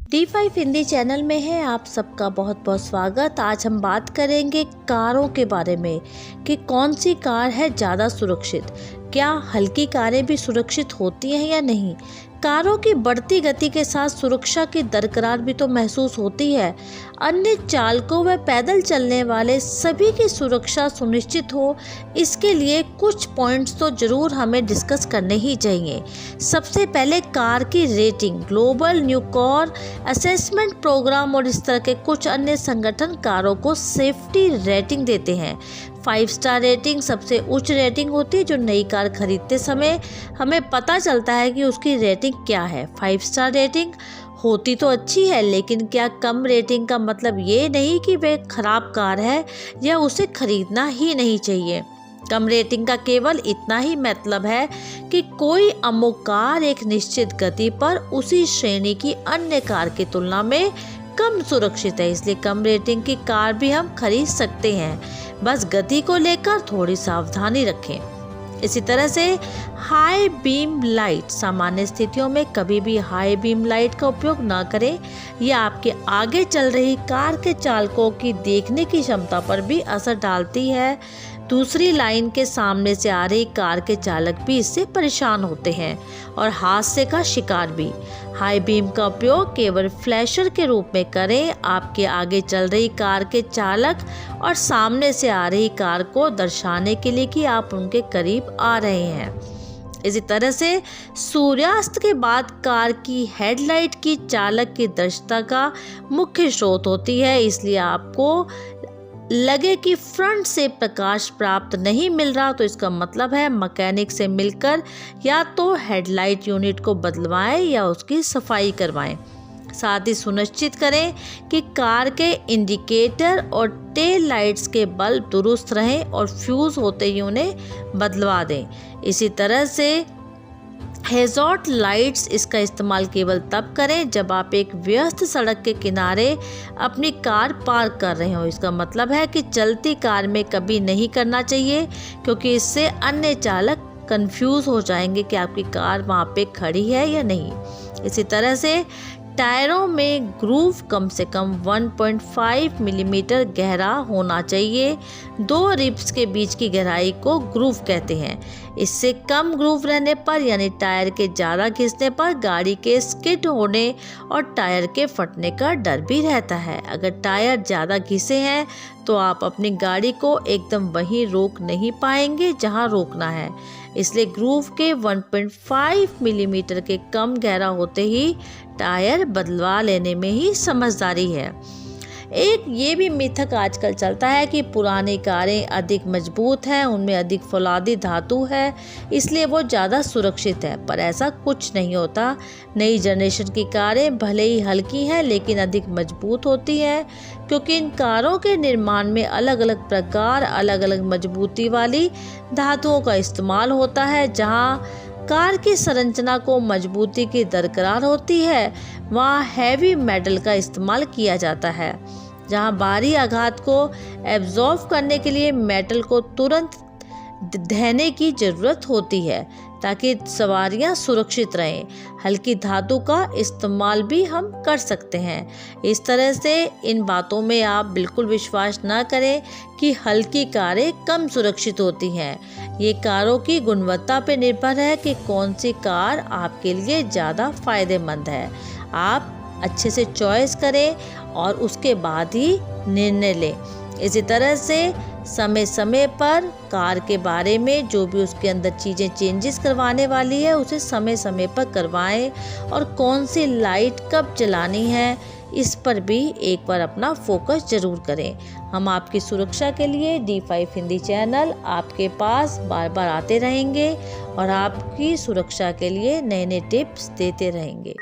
D5 Hindi channel में है आप सबका बहुत बहुत स्वागत। आज हम बात करेंगे कारों के बारे में कि कौन सी कार है ज़्यादा सुरक्षित। क्या हल्की कारें भी सुरक्षित होती हैं या नहीं। कारों की बढ़ती गति के साथ सुरक्षा की दरकरार भी तो महसूस होती है। अन्य चालकों व पैदल चलने वाले सभी की सुरक्षा सुनिश्चित हो, इसके लिए कुछ पॉइंट्स तो ज़रूर हमें डिस्कस करने ही चाहिए। सबसे पहले कार की rating. Global new car assessment programme और इस तरह के कुछ अन्य संगठन कारों को सेफ्टी रेटिंग देते हैं। 5 स्टार रेटिंग सबसे उच्च रेटिंग होती है जो नई कार खरीदते समय हमें पता चलता है कि उसकी रेटिंग क्या है। 5 स्टार रेटिंग होती तो अच्छी है, लेकिन क्या कम रेटिंग का मतलब ये नहीं कि वह खराब कार है या उसे खरीदना ही नहीं चाहिए। कम रेटिंग का केवल इतना ही मतलब है कि कोई अमुक कार एक निश्चित गति पर उसी श्रेणी की अन्य कार की तुलना में कम सुरक्षित है, इसलिए कम रेटिंग की कार भी हम खरीद सकते हैं। बस गति को लेकर थोड़ी सावधानी रखें। इसी तरह से हाई बीम लाइट। सामान्य स्थितियों में कभी भी हाई बीम लाइट का उपयोग न करें। यह आपके आगे चल रही कार के चालकों की देखने की क्षमता पर भी असर डालती है। दूसरी लाइन के सामने से आ रही कार के चालक भी इससे परेशान होते हैं और हादसे का शिकार भी। हाई बीम का उपयोग केवल फ्लैशर के रूप में करें। आपके आगे चल रही कार के चालक और सामने से आ रही कार को दर्शाने के लिए कि आप उनके करीब आ रहे हैं। इसी तरह से सूर्यास्त के बाद कार की हेडलाइट की चालक की दक्षता का मुख्य स्रोत होती है, इसलिए आपको लगे कि फ्रंट से प्रकाश प्राप्त नहीं मिल रहा तो इसका मतलब है मैकेनिक से मिलकर या तो हेडलाइट यूनिट को बदलवाएं या उसकी सफाई करवाएं। साथ ही सुनिश्चित करें कि कार के इंडिकेटर और टेल लाइट्स के बल्ब दुरुस्त रहें और फ्यूज होते ही उन्हें बदलवा दें। इसी तरह से हेज़ार्ड लाइट्स, इसका इस्तेमाल केवल तब करें जब आप एक व्यस्त सड़क के किनारे अपनी कार पार्क कर रहे हो। इसका मतलब है कि चलती कार में कभी नहीं करना चाहिए, क्योंकि इससे अन्य चालक कंफ्यूज हो जाएंगे कि आपकी कार वहाँ पे खड़ी है या नहीं। इसी तरह से टायरों में ग्रूव कम से कम 1.5 मिलीमीटर गहरा होना चाहिए। 2 रिब्स के बीच की गहराई को ग्रूव कहते हैं। इससे कम ग्रूव रहने पर यानी टायर के ज़्यादा घिसने पर गाड़ी के स्किड होने और टायर के फटने का डर भी रहता है। अगर टायर ज़्यादा घिसे हैं तो आप अपनी गाड़ी को एकदम वहीं रोक नहीं पाएंगे जहां रोकना है, इसलिए ग्रूव के 1.5 मिलीमीटर के कम गहरा होते ही टायर बदलवा लेने में ही समझदारी है। एक ये भी मिथक आजकल चलता है कि पुरानी कारें अधिक मजबूत हैं, उनमें अधिक फौलादी धातु है, इसलिए वो ज़्यादा सुरक्षित है, पर ऐसा कुछ नहीं होता। नई जनरेशन की कारें भले ही हल्की हैं लेकिन अधिक मजबूत होती हैं, क्योंकि इन कारों के निर्माण में अलग अलग प्रकार अलग अलग मजबूती वाली धातुओं का इस्तेमाल होता है। जहाँ कार की संरचना को मजबूती की दरकार होती है, वहाँ हैवी मेटल का इस्तेमाल किया जाता है। जहाँ भारी आघात को एब्जॉर्ब करने के लिए मेटल को तुरंत ढहने की ज़रूरत होती है ताकि सवारियाँ सुरक्षित रहें। हल्की धातु का इस्तेमाल भी हम कर सकते हैं। इस तरह से इन बातों में आप बिल्कुल विश्वास न करें कि हल्की कारें कम सुरक्षित होती हैं। ये कारों की गुणवत्ता पर निर्भर है कि कौन सी कार आपके लिए ज़्यादा फायदेमंद है। आप अच्छे से चॉइस करें और उसके बाद ही निर्णय लें। इसी तरह से समय समय पर कार के बारे में जो भी उसके अंदर चीज़ें चेंजेस करवाने वाली है उसे समय समय पर करवाएं, और कौन सी लाइट कब चलानी है इस पर भी एक बार अपना फोकस ज़रूर करें। हम आपकी सुरक्षा के लिए D5 हिंदी चैनल आपके पास बार बार आते रहेंगे और आपकी सुरक्षा के लिए नए नए टिप्स देते रहेंगे।